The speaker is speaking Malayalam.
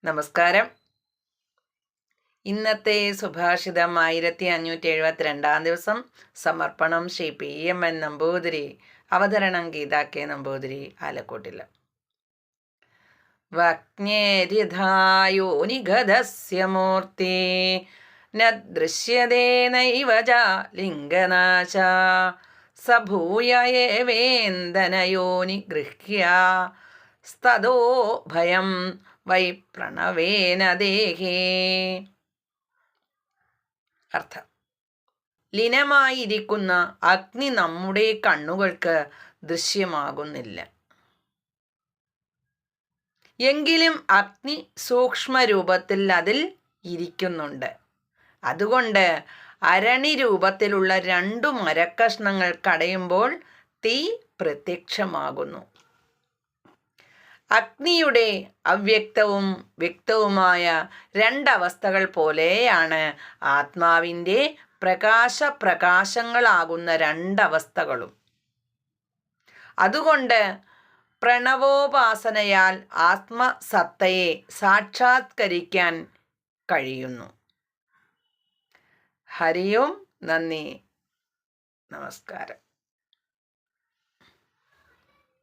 നമസ്കാരം. ഇന്നത്തെ സുഭാഷിതം 1572 ദിവസം. സമർപ്പണം ശ്രീ PMN നമ്പൂതിരി. അവതരണം ഗീതാ K നമ്പൂതിരി, ആലക്കോട്ടില്ല. വജ്ഞേരിധായോനിഗതസ്യ മൂർത്തി ന ദൃശ്യതേ നൈവ ച ലിംഗനാശ സഭൂയ ഏവേന്ദനയോനി ഗൃഹ്യ സ്തതോ ഭയം വൈ പ്രണവേന ദേഹേ. അർത്ഥം: ലീനമായിരിക്കുന്ന അഗ്നി നമ്മുടെ കണ്ണുകൾക്ക് ദൃശ്യമാകുന്നില്ല. എങ്കിലും അഗ്നി സൂക്ഷ്മരൂപത്തിൽ അതിൽ ഇരിക്കുന്നുണ്ട്. അതുകൊണ്ട് അരണി രൂപത്തിലുള്ള 2 മരക്കഷ്ണങ്ങൾ കടയുമ്പോൾ തീ പ്രത്യക്ഷമാകുന്നു. അഗ്നിയുടെ അവ്യക്തവും വ്യക്തവുമായ 2 അവസ്ഥകൾ പോലെയാണ് ആത്മാവിൻ്റെ പ്രകാശങ്ങളാകുന്ന 2 അവസ്ഥകളും. അതുകൊണ്ട് പ്രണവോപാസനയാൽ ആത്മസത്തയെ സാക്ഷാത്കരിക്കാൻ കഴിയുന്നു. ഹരി ഓം. നന്ദി. നമസ്കാരം.